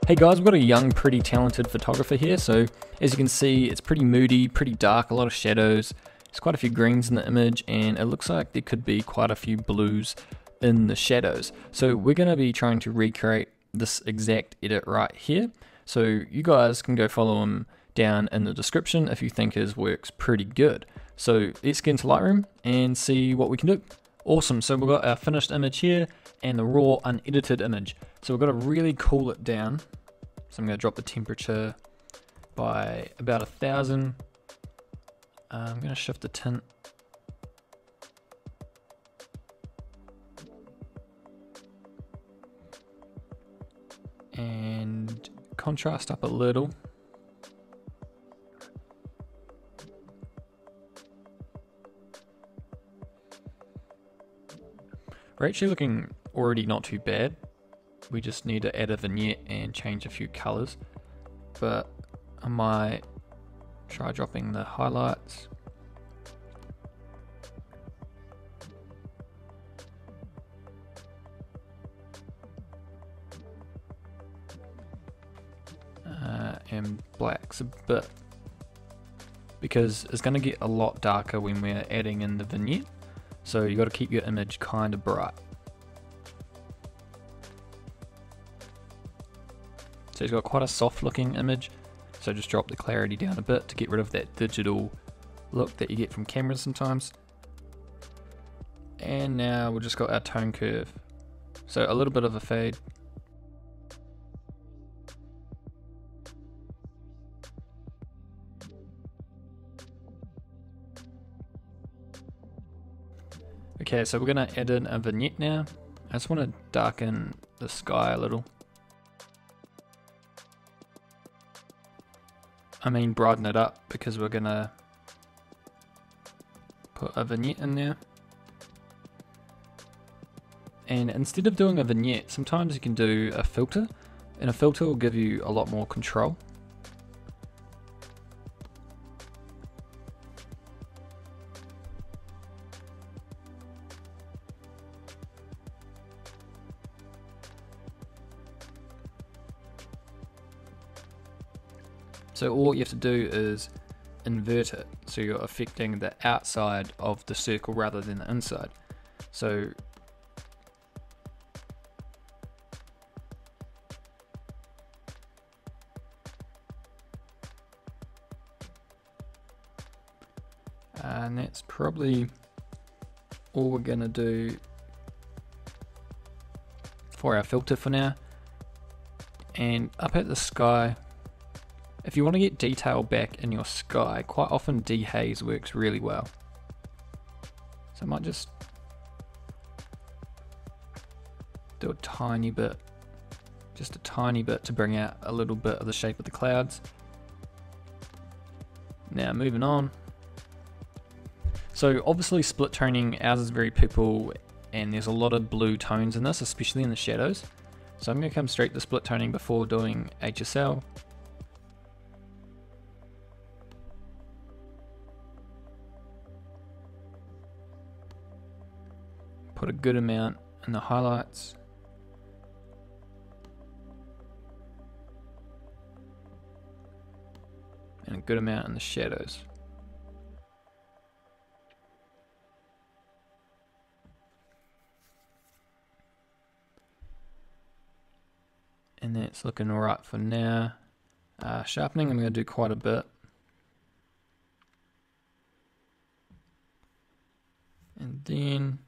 Hey guys, we've got a young, pretty talented photographer here. So as you can see, it's pretty moody, pretty dark, a lot of shadows. There's quite a few greens in the image, and it looks like there could be quite a few blues in the shadows. So we're going to be trying to recreate this exact edit right here. So you guys can go follow him down in the description if you think his work's pretty good. So let's get into Lightroom and see what we can do. Awesome, so we've got our finished image here and the raw unedited image. So we've got to really cool it down. So I'm going to drop the temperature by about 1000. I'm going to shift the tint. And contrast up a little. We're actually looking already not too bad. We just need to add a vignette and change a few colors. But I might try dropping the highlights. And blacks a bit, because it's going to get a lot darker when we're adding in the vignette. So you got to keep your image kind of bright. So he's got quite a soft looking image, so just drop the clarity down a bit to get rid of that digital look that you get from cameras sometimes. And now we've just got our tone curve, so a little bit of a fade. Okay, so we're going to add in a vignette now. I just want to darken the sky a little. I mean brighten it up, because we're going to put a vignette in there. And instead of doing a vignette, sometimes you can do a filter, and a filter will give you a lot more control. So all you have to do is invert it, so you're affecting the outside of the circle rather than the inside. So and that's probably all we're gonna do for our filter for now. And up at the sky, if you want to get detail back in your sky, quite often dehaze works really well. So I might just do a tiny bit, just a tiny bit, to bring out a little bit of the shape of the clouds. Now moving on. So obviously split toning, ours is very purple, and there's a lot of blue tones in this, especially in the shadows. So I'm going to come straight to split toning before doing HSL. Put a good amount in the highlights. And a good amount in the shadows. And that's looking alright for now. Sharpening, I'm going to do quite a bit. And then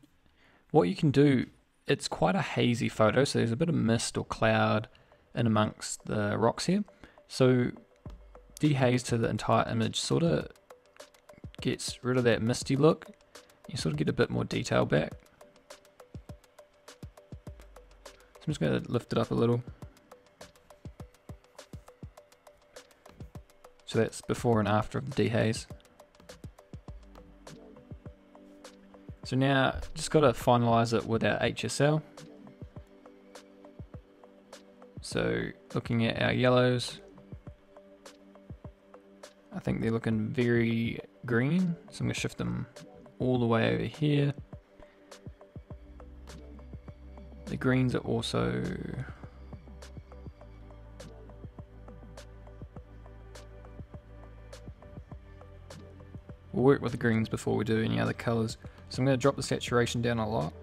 what you can do, it's quite a hazy photo, so there's a bit of mist or cloud in amongst the rocks here. So dehaze to the entire image sort of gets rid of that misty look. You sort of get a bit more detail back. So I'm just going to lift it up a little. So that's before and after of the dehaze. So now just got to finalize it with our HSL. So looking at our yellows, I think they're looking very green, so I'm going to shift them all the way over here. The greens are also we'll work with the greens before we do any other colors. So I'm going to drop the saturation down a lot.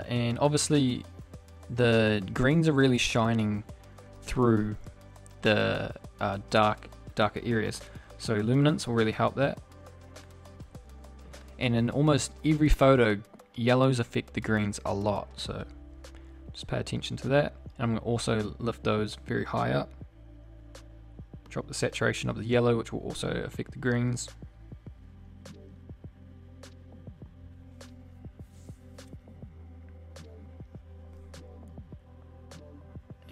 And obviously the greens are really shining through the darker areas, so luminance will really help that. And in almost every photo, yellows affect the greens a lot, so just pay attention to that. And I'm going to also lift those very high up, drop the saturation of the yellow, which will also affect the greens.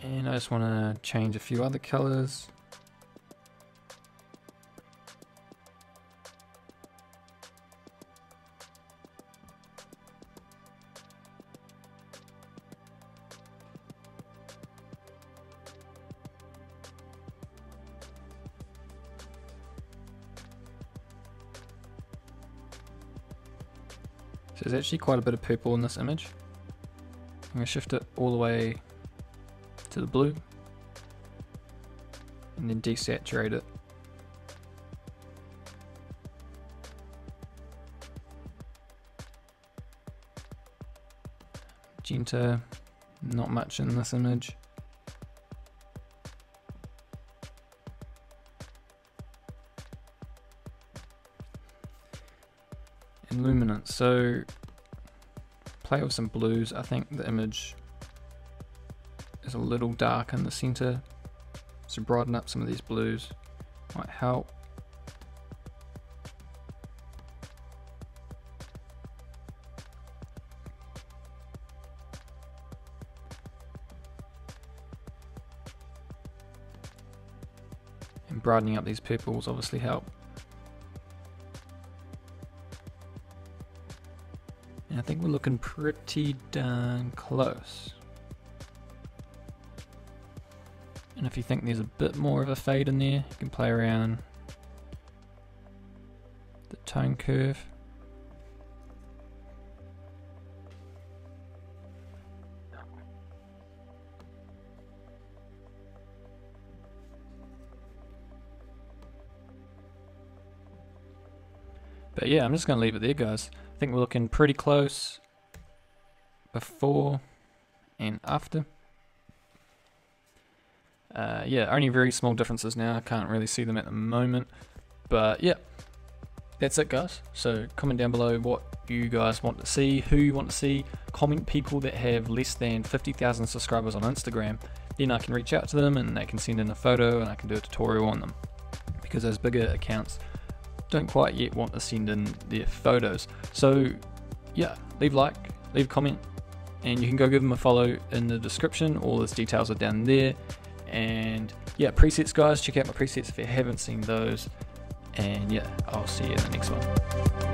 And I just want to change a few other colors. So there's actually quite a bit of purple in this image. I'm going to shift it all the way to the blue and then desaturate it. Magenta, not much in this image. And luminance, so play with some blues. I think the image is a little dark in the center, so brighten up some of these blues might help. And brightening up these purples obviously help. And I think we're looking pretty darn close. And if you think there's a bit more of a fade in there, you can play around the tone curve. But yeah, I'm just going to leave it there, guys. I think we're looking pretty close before and after. Yeah, only very small differences now. I can't really see them at the moment. But yeah, that's it, guys. So comment down below what you guys want to see, who you want to see. Comment people that have less than 50,000 subscribers on Instagram. Then I can reach out to them and they can send in a photo and I can do a tutorial on them. Because those bigger accounts don't quite yet want to send in their photos. So yeah, leave a like, leave a comment, and you can go give them a follow in the description. All those details are down there. And yeah, presets, guys, check out my presets if you haven't seen those. And yeah, I'll see you in the next one.